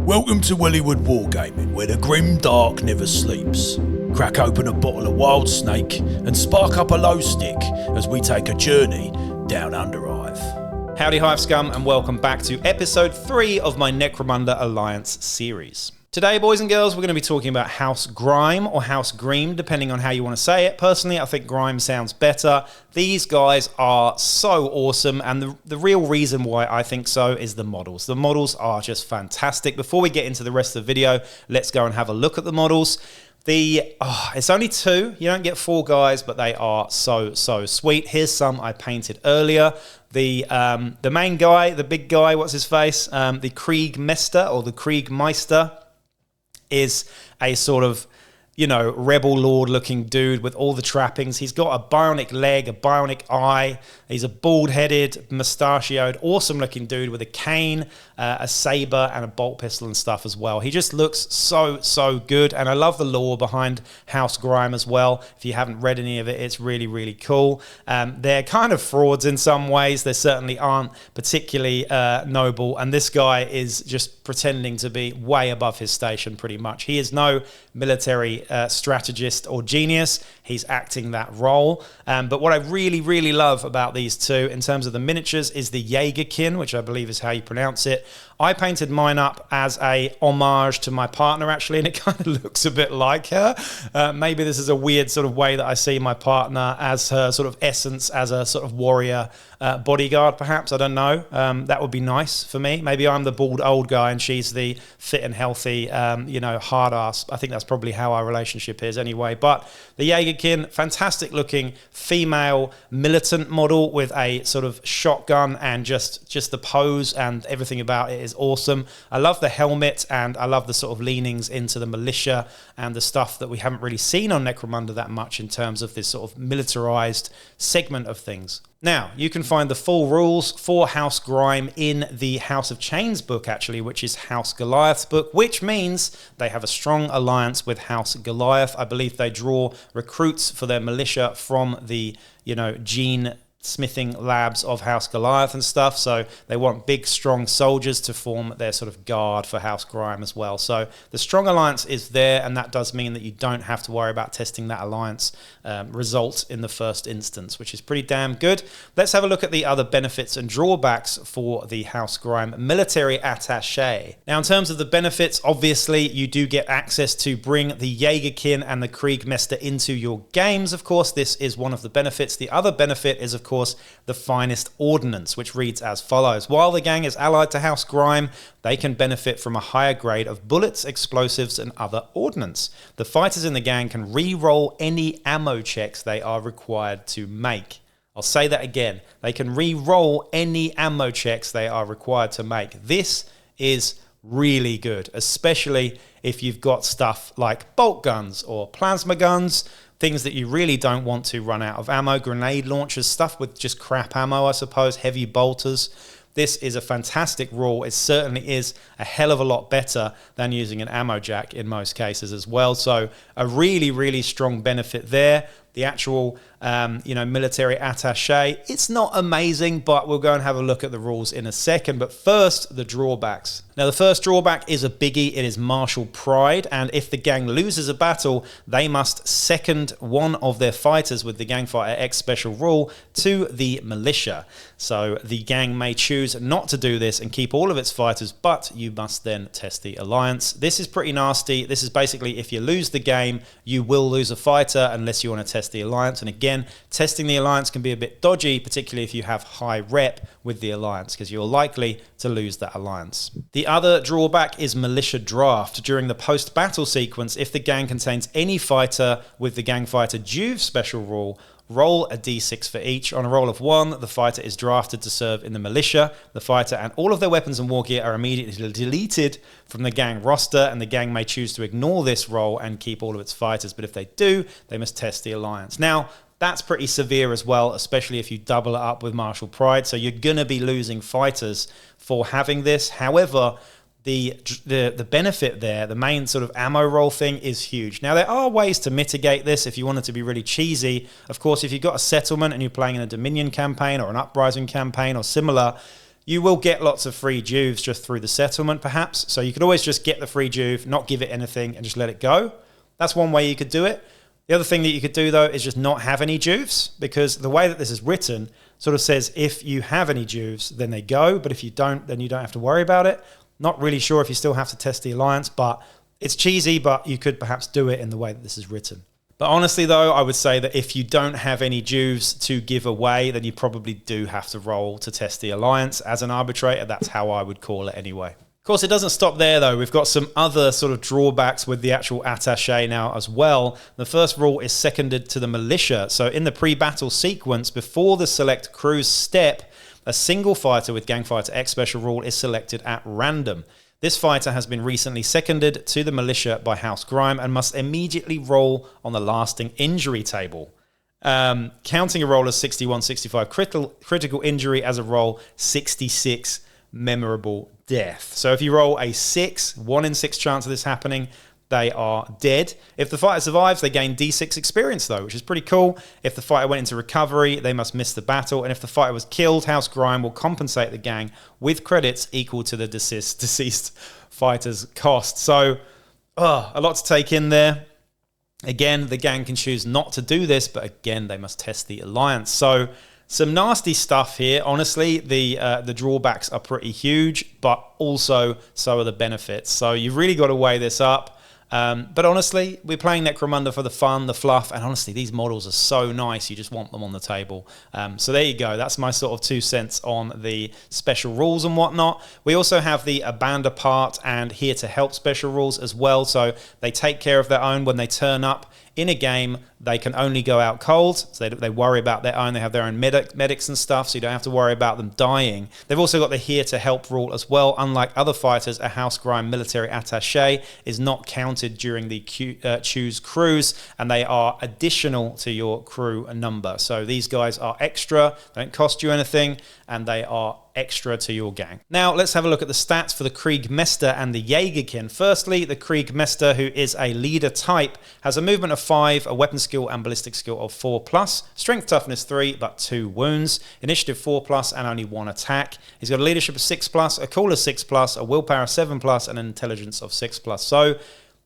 Welcome to Wellywood Wargaming, where the grim dark never sleeps. Crack open a bottle of wild snake and spark up a low stick as we take a journey down Underhive. Howdy Hive Scum, and welcome back to episode 3 of my Necromunda Alliance series. Today, boys and girls, we're going to be talking about House Greim, or House Greim, depending on how you want to say it. Personally, I think Grime sounds better. These guys are so awesome, and the real reason why I think so is the models. The models are just fantastic. Before we get into the rest of the video, let's go and have a look at the models. It's only 2. You don't get 4 guys, but they are so sweet. Here's some I painted earlier. The main guy, the big guy, what's his face? The Kriegmeister, or the Kriegmeister, is a sort of, rebel lord looking dude with all the trappings. He's got a bionic leg, a bionic eye. He's a bald-headed, mustachioed, awesome looking dude with a cane, a saber, and a bolt pistol and stuff as well. He just looks so good, and I love the lore behind House Greim as well. If you haven't read any of it, it's really cool. They're kind of frauds in some ways. They certainly aren't particularly noble, and this guy is just pretending to be way above his station pretty much. He is no military strategist or genius. He's acting that role. But what I really love about these two in terms of the miniatures is the Jagerkin, which I believe is how you pronounce it. I painted mine up as a homage to my partner, actually, and it kind of looks a bit like her. Maybe this is a weird sort of way that I see my partner as her sort of essence, as a sort of warrior bodyguard, perhaps. I don't know. That would be nice for me. Maybe I'm the bald old guy and she's the fit and healthy, hard ass. I think that's probably how our relationship is anyway. But the Jagerkin, fantastic looking female militant model with a sort of shotgun, and just the pose and everything about it is awesome. I love the helmet, and I love the sort of leanings into the militia and the stuff that we haven't really seen on Necromunda that much in terms of this sort of militarized segment of things. Now, you can find the full rules for House Greim in the House of Chains book, actually, which is House Goliath's book, which means they have a strong alliance with House Goliath. I believe they draw recruits for their militia from the, gene smithing labs of House Goliath and stuff, so they want big strong soldiers to form their sort of guard for House Greim as well. So the strong alliance is there, and that does mean that you don't have to worry about testing that alliance result in the first instance, which is pretty damn good. Let's have a look at the other benefits and drawbacks for the House Greim Military Attacheeeeee. Now, in terms of the benefits, obviously you do get access to bring the Jagerkin and the Kriegmeister into your games. Of course, this is one of the benefits. The other benefit is, of course, the finest ordnance, which reads as follows. While the gang is allied to House Greim, they can benefit from a higher grade of bullets, explosives, and other ordnance. The fighters in the gang can re-roll any ammo checks they are required to make. I'll say that again. They can re-roll any ammo checks they are required to make. This is really good, especially if you've got stuff like bolt guns or plasma guns, things that you really don't want to run out of ammo, grenade launchers, stuff with just crap ammo, I suppose, heavy bolters. This is a fantastic rule. It certainly is a hell of a lot better than using an ammo jack in most cases as well. So a really strong benefit there. The actual, military attaché, it's not amazing, but we'll go and have a look at the rules in a second. But first, the drawbacks. Now, the first drawback is a biggie. It is martial pride, and if the gang loses a battle, they must second one of their fighters with the Gang Fighter X special rule to the militia. So the gang may choose not to do this and keep all of its fighters, but you must then test the alliance. This is pretty nasty. This is basically, if you lose the game, you will lose a fighter unless you want to test the alliance. And again, testing the alliance can be a bit dodgy, particularly if you have high rep with the alliance, because you're likely to lose that alliance. The other drawback is militia draft. During the post-battle sequence, if the gang contains any fighter with the Gang Fighter Juve special rule, roll a d6 for each. On a roll of 1, the fighter is drafted to serve in the militia. The fighter and all of their weapons and war gear are immediately deleted from the gang roster, and the gang may choose to ignore this roll and keep all of its fighters, but if they do, they must test the alliance. Now, that's pretty severe as well, especially if you double it up with martial pride, so you're going to be losing fighters for having this. However, the benefit there, the main sort of ammo roll thing, is huge. Now, there are ways to mitigate this if you want it to be really cheesy. Of course, if you've got a settlement and you're playing in a Dominion campaign or an Uprising campaign or similar, You will get lots of free juves just through the settlement, perhaps. So you could always just get the free juve, not give it anything, and just let it go. That's one way you could do it. The other thing that you could do, though, is just not have any juves, because the way that this is written sort of says if you have any juves, then they go, but if you don't, then you don't have to worry about it. Not really sure if you still have to test the alliance, but it's cheesy, but you could perhaps do it in the way that this is written. But honestly, though, I would say that if you don't have any juves to give away, then you probably do have to roll to test the alliance as an arbitrator. That's how I would call it anyway. Of course, it doesn't stop there, though. We've got some other sort of drawbacks with the actual attache now as well. The first rule is seconded to the militia. So in the pre-battle sequence, before the select crew's step, a single fighter with Gang Fighter X special rule is selected at random. This fighter has been recently seconded to the militia by House Greim and must immediately roll on the lasting injury table. Counting a roll as 61-65 critical injury as a roll, 66 memorable death. So if you roll a 1 in 6 chance of this happening, they are dead. If the fighter survives, they gain D6 experience, though, which is pretty cool. If the fighter went into recovery, they must miss the battle. And if the fighter was killed, House Greim will compensate the gang with credits equal to the deceased fighter's cost. So, a lot to take in there. Again, the gang can choose not to do this, but again, they must test the alliance. So, some nasty stuff here. Honestly, the drawbacks are pretty huge, but also so are the benefits. So, you've really got to weigh this up. But honestly, we're playing Necromunda for the fun, the fluff, and honestly, these models are so nice, you just want them on the table. So there you go, that's my sort of 2 cents on the special rules and whatnot. We also have the Abanda part and Here to Help special rules as well, so they take care of their own when they turn up. In a game, they can only go out cold, so they worry about their own. They have their own medics and stuff, so you don't have to worry about them dying. They've also got the Here to Help rule as well. Unlike other fighters, a House Greim Military Attacheeeeee is not counted during the choose crews, and they are additional to your crew number. So these guys are extra, they don't cost you anything, and they are extra to your gang. Now, let's have a look at the stats for the Krieg Meister and the Jagerkin. Firstly, the Krieg Meister, who is a leader type, has a movement of 5, a weapon skill and ballistic skill of 4+, strength toughness 3, but 2 wounds, initiative 4+, and only 1 attack. He's got a leadership of 6+, a cool of 6+, a willpower of 7+, and an intelligence of 6+. So,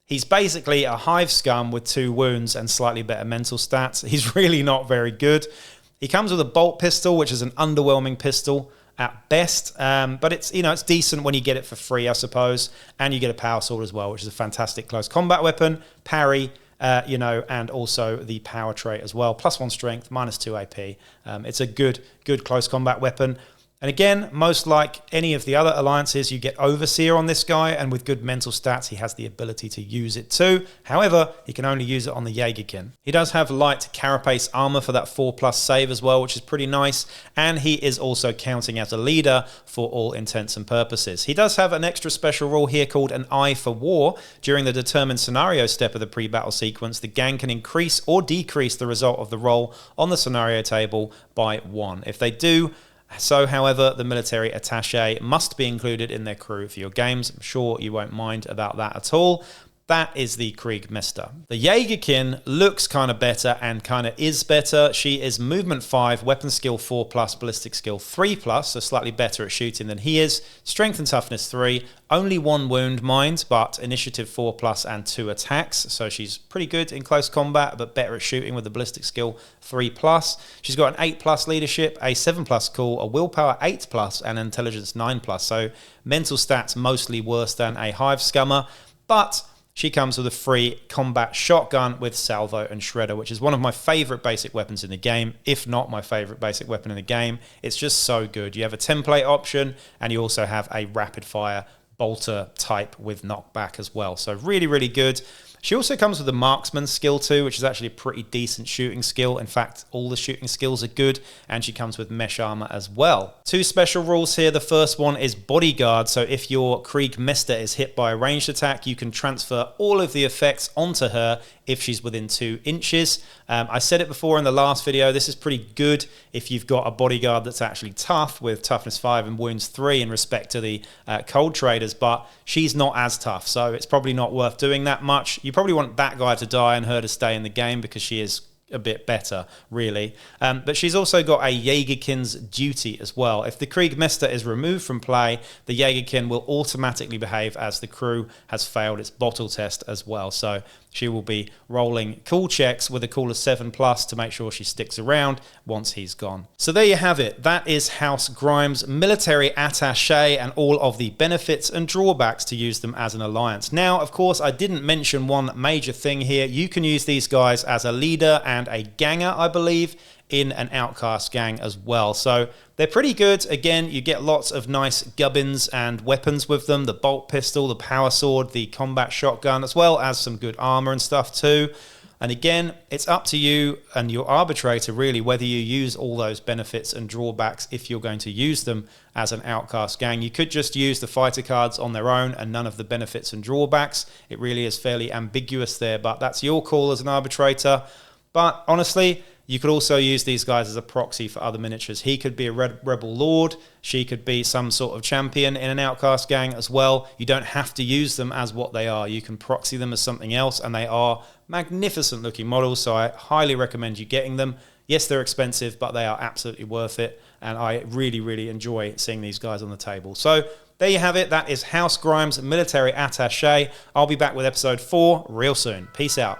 he's basically a hive scum with 2 wounds and slightly better mental stats. He's really not very good. He comes with a bolt pistol, which is an underwhelming pistol at best, but it's decent when you get it for free, I suppose, and you get a power sword as well, which is a fantastic close combat weapon, parry, and also the power trait as well, +1 strength, -2 AP. It's a good close combat weapon. And again, most like any of the other alliances, you get Overseer on this guy, and with good mental stats, he has the ability to use it too. However, he can only use it on the Jagerkin. He does have light carapace armor for that 4+ save as well, which is pretty nice, and he is also counting as a leader for all intents and purposes. He does have an extra special rule here called an Eye for War. During the determined scenario step of the pre-battle sequence, the gang can increase or decrease the result of the roll on the scenario table by 1. If they do so, however, the military attache must be included in their crew for your games. I'm sure you won't mind about that at all. That is the Krieg Meister. The Jagerkin looks kind of better and kind of is better. She is movement 5, weapon skill 4+, ballistic skill 3+, so slightly better at shooting than he is. Strength and toughness 3, only 1 wound, mind, but initiative 4+ and 2 attacks. So she's pretty good in close combat, but better at shooting with the ballistic skill 3+. She's got an 8+ leadership, a 7+ cool, a willpower 8+, and an intelligence 9+. So mental stats mostly worse than a hive scummer, but she comes with a free combat shotgun with salvo and shredder, which is one of my favorite basic weapons in the game, if not my favorite basic weapon in the game. It's just so good. You have a template option, and you also have a rapid fire bolter type with knockback as well. So really, really good. She also comes with a marksman skill too, which is actually a pretty decent shooting skill. In fact, all the shooting skills are good, and she comes with mesh armor as well. 2 special rules here. The first one is Bodyguard. So if your Krieg Meister is hit by a ranged attack, you can transfer all of the effects onto her if she's within 2 inches. I said it before in the last video, this is pretty good if you've got a bodyguard that's actually tough with toughness 5 and wounds 3 in respect to the cold traders, but she's not as tough, so it's probably not worth doing that much. You probably want that guy to die and her to stay in the game because she is a bit better, really. But she's also got a Jagerkin's duty as well. If the Kriegmeister is removed from play, the Jagerkin will automatically behave as the crew has failed its bottle test as well. So she will be rolling cool checks with a cool of 7+ to make sure she sticks around once he's gone. So there you have it. That is House Greim's military attache and all of the benefits and drawbacks to use them as an alliance. Now, of course, I didn't mention one major thing here. You can use these guys as a leader and a ganger, I believe, in an outcast gang as well. So they're pretty good. Again, you get lots of nice gubbins and weapons with them. The bolt pistol, the power sword, the combat shotgun, as well as some good armor and stuff too. And again, it's up to you and your arbitrator really whether you use all those benefits and drawbacks if you're going to use them as an outcast gang. You could just use the fighter cards on their own and none of the benefits and drawbacks. It really is fairly ambiguous there, but that's your call as an arbitrator. But honestly, you could also use these guys as a proxy for other miniatures. He could be a rebel lord. She could be some sort of champion in an outcast gang as well. You don't have to use them as what they are. You can proxy them as something else, and they are magnificent looking models, so I highly recommend you getting them. Yes, they're expensive, but they are absolutely worth it, and I really, really enjoy seeing these guys on the table. So there you have it. That is House Greim's Military Attache. I'll be back with episode 4 real soon. Peace out.